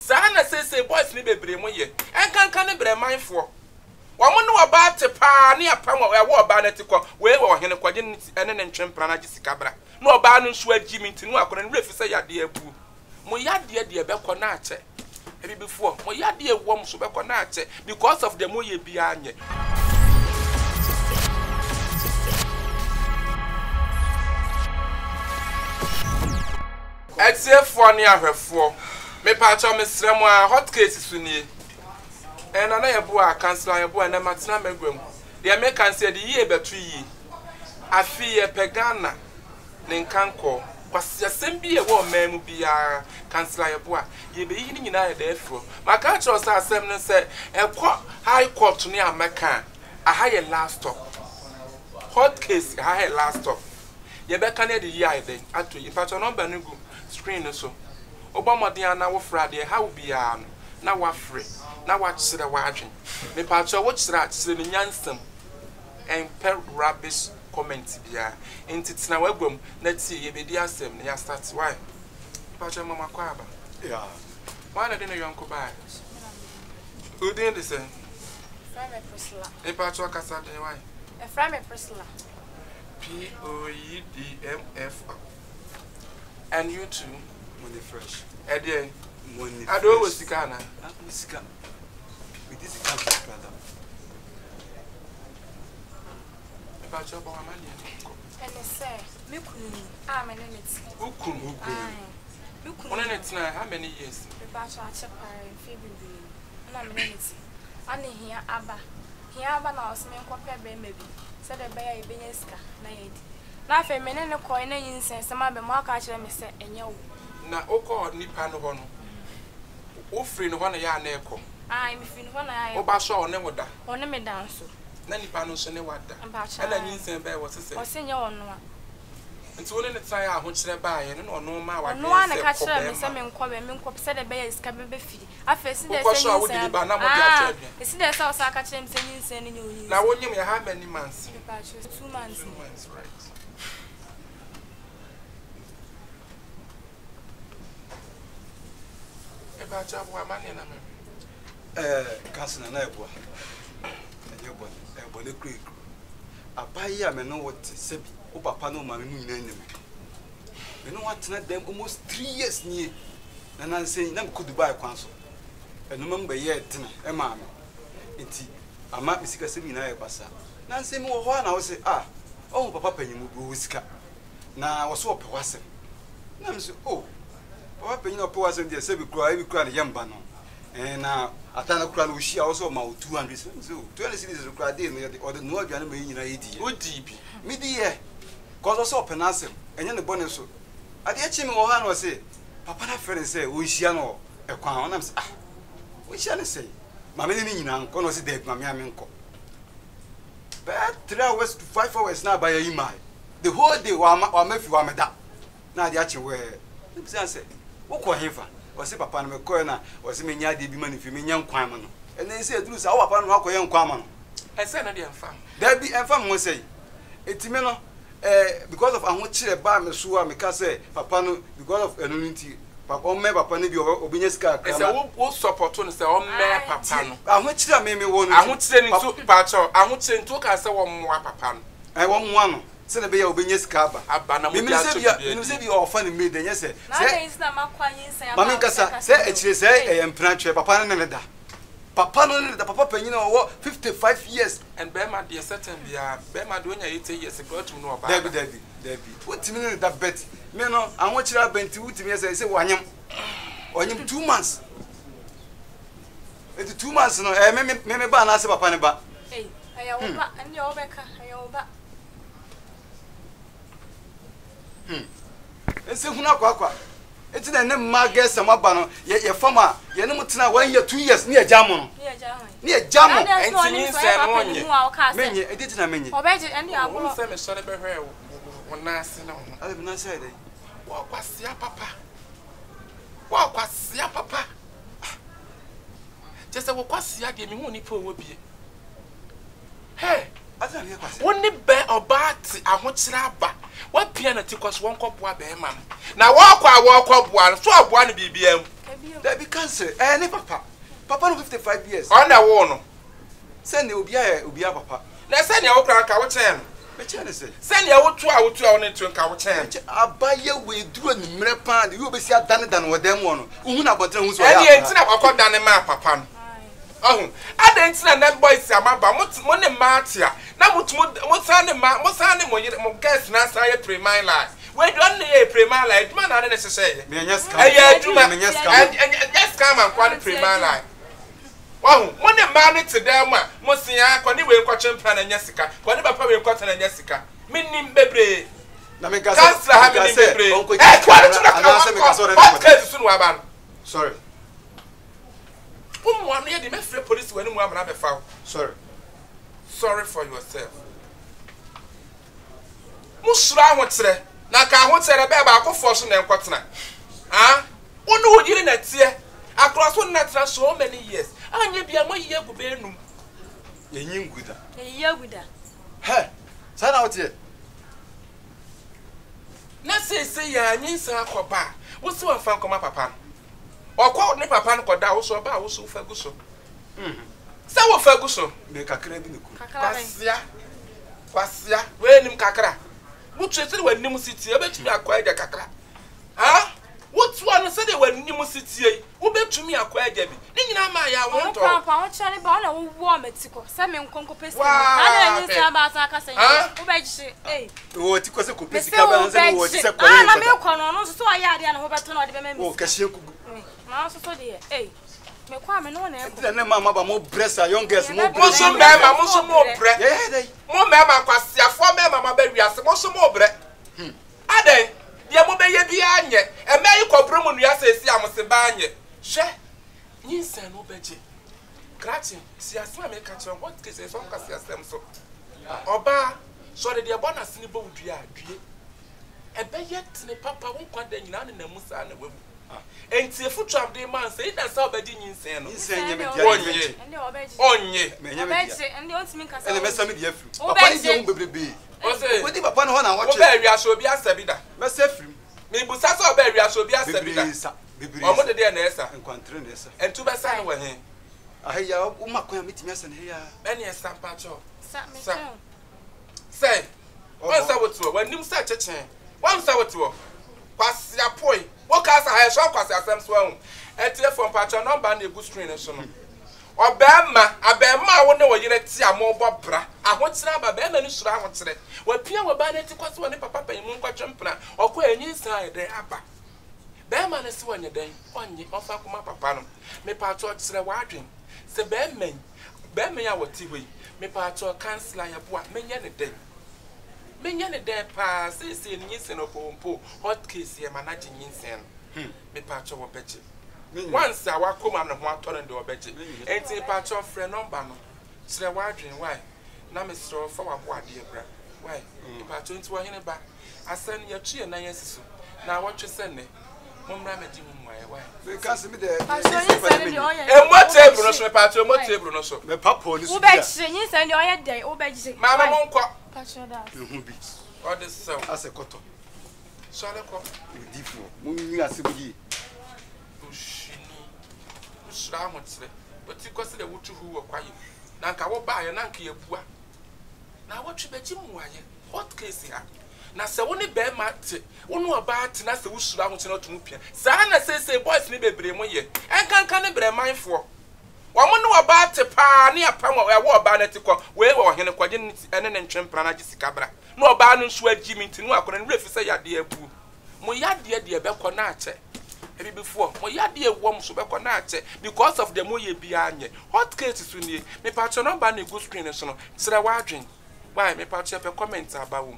Sana say boys ni bebre mo ye. Enkan ne bre manfo. Wo no oba te pa ne apam wo oba na tikọ we wo hene kwaje ene ne ntwempra na gisika bra. Na oba no nso agimi nti no akọ na refi say yade abu. Mo yade de bekọ na ache. Ebi before mo yade ewo mo so bekọ na ache because of the mo ye bia anye. XF1 ni ahwefo. Me pa cha me srem a hot case su nie. En na ye bo a cancel ye bo na matena magwam. De me kan say de ye betu yi. Afi ye pegana ne nkanko. Kwase asem bi ye wo mamu bia cancel ye bo a ye be yi ni nyina ye da afro. Maka cha o asem no say ekọ high court ni ameka. Aha ye last stop. Hot case aha ye last stop. Ye be kan de yi ai den ato yi pa cha number no go screen so. Obamodian na wo frade how bia no na wa free na wa kyere wa adwen me pa cho wo kyere ne nyansam en per rubbish comment bia entitina wagwam na tie ye bedi asem na ya start why pa cho mama kwa aba yeah why na dey no yonko ba who dey listen Frame Priscilla e pa cho kasa dey why e Frame Priscilla POEDMF and you too money fresh. Ede Money. I do was Sikana. Sika. With this country brother. About your money. and say me kunu am en it Ukun. me kunu One and now how many years? the batch a chapare February na me it ani here aba na osme nkopɛ be maybe said the bear ebenyeska na yedi na fe me ne kɔ na yinsen sema be mo aka kyerɛ me sɛ enye wo Na oko nipa no ho no. O free no ho na ya na ekɔ. me fin ho na ya O ba so one woda. one me dan so Na nipa no so ne wada. Mbacha. Ala nyinsen ba wo sese. o se nye wo no a Nti woni ne tsan a ho kyerɛ ba ye no no ma wa. no ana ka kyerɛ me sɛ me nkɔ sɛ de be iska be fi afɛ si de Ukɔ so a wo di ba na mo di atwɛ. si de sɛ o sa ka kyerɛ me sɛ nyinsen ne nyi Na wonyim ya how many months? 2 months 2 months, right. About job wa mani na me. Council na ebo. Ebo le kru. Abayi a me no what sebi. O papa no ma me mu nyina nim. Me no what na dem almost 3 years nie. Na nan say na me ko Dubai kwan so. Eno mam be ye tene e ma me. Enti ama me sika sebi na e basa. Nan say me wo ho na wo say oh papa panyimu wo sika. Na wo so ope wasem. Na me say papa penyin ope wasem dey sebi kura na yamba no. Na atana kura no hia also ma 200 so 200 cities kura dey no or the no aduane ma nyina yedi Odi bi. me di ye cause also open asem enye ne bone so ade achi me wo ha no say papa na friend say wo hia no ekwan onam say wo hia ne say ma me ni nyina nko no say dey ma me nko but 3 hours to 5 hours na ba ya email the whole day wa mafi wa meda na ade achi we me say wo ko hefa o se papa no me ko na o se me nya de bi manifi me nya nkwan mo no ene se aduru sa wo papa no akoye nkwan mo no Ese na dey enfam. there be enfam mo say etime no because of ahwo kire ba me so a me ka say papa no because of enunti papa o me papa no bi obenye ska akra Ese wo support no say o me papa no. ahwo kire me wo no Ahwo kire ni so pa cho, ahwo kire nto ka say wo mmoa papa no. wo mmoa no se na be ya obenye ska Aba na mo me dia cho me se bi o fa ne me de nye se na dey is na makwanyin sɛ mama nkasa se ekire se empra twe papa no ne da papa no ne da papa panyin o 55 years and be ma dey certain bia be ma dey onya 80 years go to no oba. David wotimi ne da bet me no anwo kire abenti wotimi se wanyem 2 months it 2 months no me ba na se papa ne ba aya wo ba ande wo beka aya wo ba ense huna kwa eti na ne ma gesa maba no ye fama ye ne mutena 1 year 2 years ne jamo no ne jamo Enti ni se no onye. menye editi na menye obeje ande agbo Wo se me sore be hwe wo na ase na wo. ale na say dey Wo kwasia papa. Wo kwasia papa. Just wo kwasia de me hu ni po wo bie. Hey, ata na ye kwase woni be obati ahokyere aba. Wa pia na ti kwaso won koboa be ma. Na wo kwa boa so oboa ne bibiam. That be cancer. Any papa. Papa no 55 years. On the one. Send the Ubia papa. Let's send your crack out 10. Send your 2 hours to our to count 10. I buy you with drew and Mrepan. You will be done than with them one. Una but who's any ain't up or down the map, papa. Oh, I didn't send that boy Samaba, money martia. Now, what's any more guess Nasa pre my life. We don't need a prima life, man, I didn't say. Yes, come and quite prima life. Wow, one man to them, Mosia, when you will watch him plan and Jessica, whatever probably cotton and Jessica. Meaning, baby. Sorry. One year, the Metro police when you have a foul. Sorry. Sorry for yourself. Musra, what's there? Naka won't say a baby about fortune and cotton. Ah, one who didn't at here across one natural so many years. And you be a more year to be no. You knew with her. A year with her. Hey, sign out here. Not say, ya mean, sir, papa. What's one found come up, papa? Or call me papa and Koda also about also Ferguson. So Ferguson, make a credible. Quasia, when him cacra. What treated when Nimu City, I bet me acquired a cacra. Ah? What's one said when Nimu City? Who bet to me acquired Debbie? Nina Maya won't talk. I want Charlie Bonner who warm Mexico. Samuel Conco Pesca. I didn't say about Saka. Who bet she? Eh? What was a copy? I'm a corner, so I had an overton. Oh, Cassia. Mouse so dear. Eh? Me kwame no na e na mama ba mo breast a young girls mo breast mo so mo breast mo mama kwasia fo me mama ba wiase mo so mo breast aden dia mo be ye bia anye e me yi kobro mu nua sesi amse ba anye hwe nyinsa no beje kratin si asema me ka chere what case so ka si asem so oba so de dia bonus ni bo dua adue e be yet ne papa won kwada nyina na musa na wamu enti efutu de man say na sa obedi nyinsen no onye and they want me kasa ele mesa me de afru papa ni de bebrebe o say we di papa no ho na watch o ba wiase obi asabida mesa afru me busa so ba wiase obi asabida bebrebe o mo de na esa enquantre na esa entu be sa no we he ahia o makon ametimi asa na hia be na esa pa cho sa say o sa wotu wa nim sa chechen wa sa wotu kwasia poi Wokasa ha so kwase asem so ahun etie from patron number na egu screen so no obema abema wo ne wo yire ti amobọ bra ahotira ba bema ni sura ahotire wa pia wa ba na ti kwaso wo ne papa pan mu nkwatwempna okọ anyi san ede aba bema na si wonye den onye ofa kuma papa no me patron tire wa adwen se bema ya woti hoi me patron cancel ya bo a menye ne den Menya ne den pa sisi nyinsen opompo hot case ye manage nyinsen me pacho wo beche once a wakoma na ho atoro de obeche enti pacho frɛ number no sire wadwen why na me sro fa wa bo ade bra why pacho nti wo hene ba asan ya tue na yesiso na wotwe sene momra me di mu aye why we can see me the mo table no so me pacho mo table no so me papo ni so wo beche nyinsen de oye den wo beche mama mo nkɔ Pacho that. All this so as a cotton. Shall I come? Diffo. Mu asibuji. Ushini. Ushra motsre. But you consider wutu hu okwaye. Na nka wo ba ye na nka yebua. Na wotwe beji mu aye. Hot case ha. Na se woni be ma te. Wonu oba te na se wushra ho te na tumu pia. Sa na se boys ni bebre mo ye. Enkanka ne bre manfo. Wamono oba te pa ne apam wa wo oba na te ko we wo hene kwaje ene ne ntwempra na gisika bra na oba no nso agimi nti no akora ne refi se yade abu mo yade de be ko na ache ebibifo mo yade ewo mo so be ko na ache because of the mo ye bia anye hot cases so nie me patcho number na go screen so no sere wa adwen why me patcho pe comment aba wo